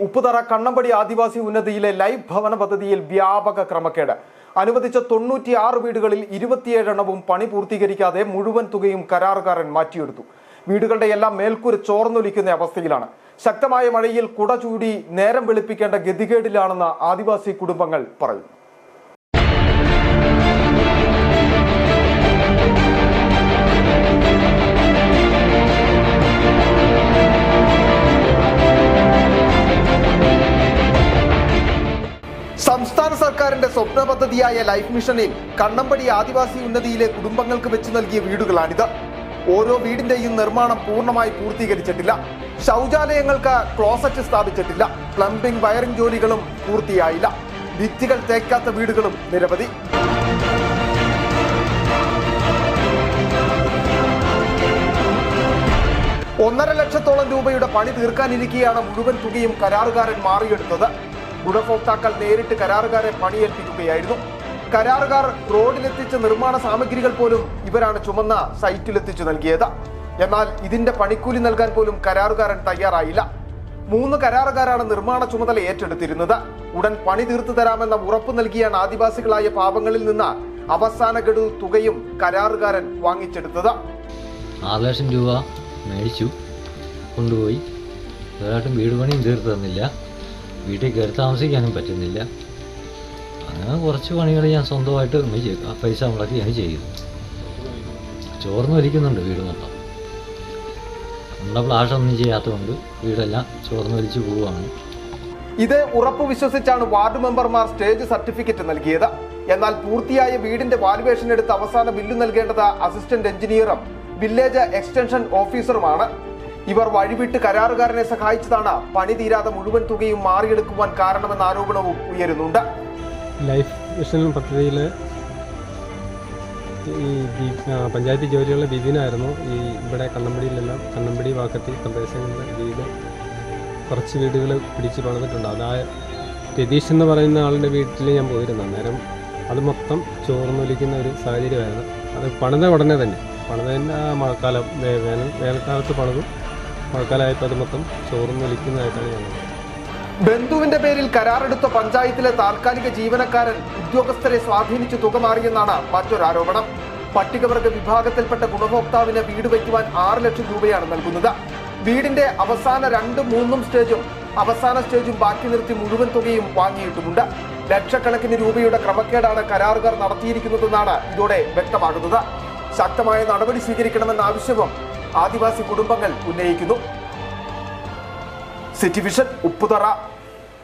ഉപ്പുതറ കണ്ണമ്പടി ആദിവാസി ഉന്നതിയിലെ life ഭവന പദ്ധതിയിൽ വ്യാപക ക്രമക്കേട്. അനുവദിച്ച 96 വീടുകളിൽ 27 എണ്ണവും പണി പൂർത്തീകരിക്കാതെ മുഴുവൻ തുകയും കരാറുകാരൻ മാറ്റിയെടുത്തു. വീടുകളുടെ എല്ലാം മേൽക്കൂര ചോർന്നൊലിക്കുന്ന അവസ്ഥയിലാണ്. ശക്തമായ മഴയിൽ കുട ചൂടി നേരം വെളുപ്പിക്കേണ്ട ഗതികേടിലാണെന്ന് ആദിവാസി കുടുംബങ്ങൾ പറയുന്നു. സംസ്ഥാന സർക്കാരിന്റെ സ്വപ്ന പദ്ധതിയായ ലൈഫ് മിഷനിൽ കണ്ണമ്പടി ആദിവാസി ഉന്നതിയിലെ കുടുംബങ്ങൾക്ക് വെച്ച് നൽകിയ വീടുകളാണിത്. ഓരോ വീടിന്റെയും നിർമ്മാണം പൂർണ്ണമായി പൂർത്തീകരിച്ചിട്ടില്ല. ശൗചാലയങ്ങൾക്ക് ക്ലോസറ്റ് സ്ഥാപിച്ചിട്ടില്ല. പ്ലംബിംഗ് വയറിംഗ് ജോലികളും പൂർത്തിയായില്ല. ഭിത്തികൾ തേക്കാത്ത വീടുകളും നിരവധി. $1.5 ലക്ഷത്തോളം രൂപയുടെ പണി തീർക്കാനിരിക്കെയാണ് മുഴുവൻ തുകയും കരാറുകാരൻ മാറിയെടുത്തത്. ഗുണഭോക്താക്കൾ നേരിട്ട് കരാറുകാരെ പണിയേൽപ്പിക്കുകയായിരുന്നു. കരാറുകാർ റോഡിലെത്തിച്ച നിർമ്മാണ സാമഗ്രികൾ പോലും ഇവരാണ് ചുമന്ന സൈറ്റിലെത്തിച്ചു നൽകിയത്. എന്നാൽ ഇതിന്റെ പണിക്കൂലി നൽകാൻ പോലും കരാറുകാരൻ തയ്യാറായില്ല. 3 കരാറുകാരാണ് നിർമ്മാണ ചുമതല ഏറ്റെടുത്തിരുന്നത്. ഉടൻ പണി തീർത്തു തരാമെന്ന ഉറപ്പ് നൽകിയാണ് ആദിവാസികളായ പാവങ്ങളിൽ നിന്ന് അവസാന ഗഡു തുകയും കരാറുകാരൻ വാങ്ങിച്ചെടുത്തത്. 6 ലക്ഷം രൂപ മേടിച്ചു കൊണ്ടുപോയി. വേറായിട്ടും വീട് പണിയും തീർത്തു തന്നില്ല. വീട്ടിൽ കയറി താമസിക്കാനും പറ്റുന്നില്ല. അങ്ങനെ കുറച്ച് പണികൾ ഞാൻ സ്വന്തമായിട്ട് പൈസ മുടക്കി ഞാൻ ചെയ്യുന്നു. ചോർന്നൊലിക്കുന്നുണ്ട് വീട് മൊത്തം. നമ്മുടെ പ്ലാഷൊന്നും ചെയ്യാത്തതുകൊണ്ട് വീടെല്ലാം ചോർന്നൊലിച്ച് പോവുകയാണ്. ഇത് ഉറപ്പ് വിശ്വസിച്ചാണ് വാർഡ് മെമ്പർമാർ സ്റ്റേജ് സർട്ടിഫിക്കറ്റ് നൽകിയത്. എന്നാൽ പൂർത്തിയായ വീടിന്റെ വാലുവേഷൻ എടുത്ത് അവസാന ബില്ല് നൽകേണ്ടത് അസിസ്റ്റന്റ് എഞ്ചിനീയറും വില്ലേജ് എക്സ്റ്റൻഷൻ ഓഫീസറുമാണ്. ഇവർ വഴിവിട്ട് കരാറുകാരനെ സഹായിച്ചതാണ് പണി തീരാതെ മുഴുവൻ തുകയും മാറിയെടുക്കുവാൻ കാരണമെന്ന ആരോപണവും ഉയരുന്നുണ്ട്. ലൈഫ് മിഷൻ പദ്ധതിയിൽ ഈ പഞ്ചായത്ത് ജോലിയുള്ള ബിബിനായിരുന്നു ഇവിടെ കണ്ണമ്പടിയിലെല്ലാം കണ്ണമ്പടി വാക്കത്തി പ്രദേശങ്ങളിലെ വീട് കുറച്ച് വീടുകൾ പിടിച്ച് പണിതിട്ടുണ്ട്. അതായത് രതീഷ് എന്ന് പറയുന്ന ആളുടെ വീട്ടിൽ ഞാൻ പോയിരുന്നു. അന്നേരം അത് മൊത്തം ചോർന്നൊലിക്കുന്ന ഒരു സാഹചര്യമായിരുന്നു. അത് പണിത ഉടനെ തന്നെ മഴക്കാലം വേനൽക്കാലത്ത് പണിതും മഴക്കാലമായപ്പോൾ അത് മൊത്തം ചോർന്നൊലിക്കുന്നതായിട്ടാണ് ഞാൻ കണ്ടത്. ബന്ധുവിന്റെ പേരിൽ കരാറെടുത്ത പഞ്ചായത്തിലെ താൽക്കാലിക ജീവനക്കാരൻ ഉദ്യോഗസ്ഥരെ സ്വാധീനിച്ച് തുക മാറിയെന്നാണ് മറ്റൊരാരോപണം. പട്ടികവർഗ വിഭാഗത്തിൽപ്പെട്ട ഗുണഭോക്താവിന് വീട് വയ്ക്കുവാൻ 6 ലക്ഷം രൂപയാണ് നൽകുന്നത്. വീടിന്റെ അവസാന 2, 3 സ്റ്റേജും അവസാന സ്റ്റേജും ബാക്കി നിർത്തി മുഴുവൻ തുകയും വാങ്ങിയിട്ടുമുണ്ട്. ലക്ഷക്കണക്കിന് രൂപയുടെ ക്രമക്കേടാണ് കരാറുകാർ നടത്തിയിരിക്കുന്നതെന്നാണ് ഇതോടെ വ്യക്തമാകുന്നത്. ശക്തമായ നടപടി സ്വീകരിക്കണമെന്ന ആവശ്യവും ആദിവാസി കുടുംബങ്ങൾ ഉന്നയിക്കുന്നു. City vision, Upputhara.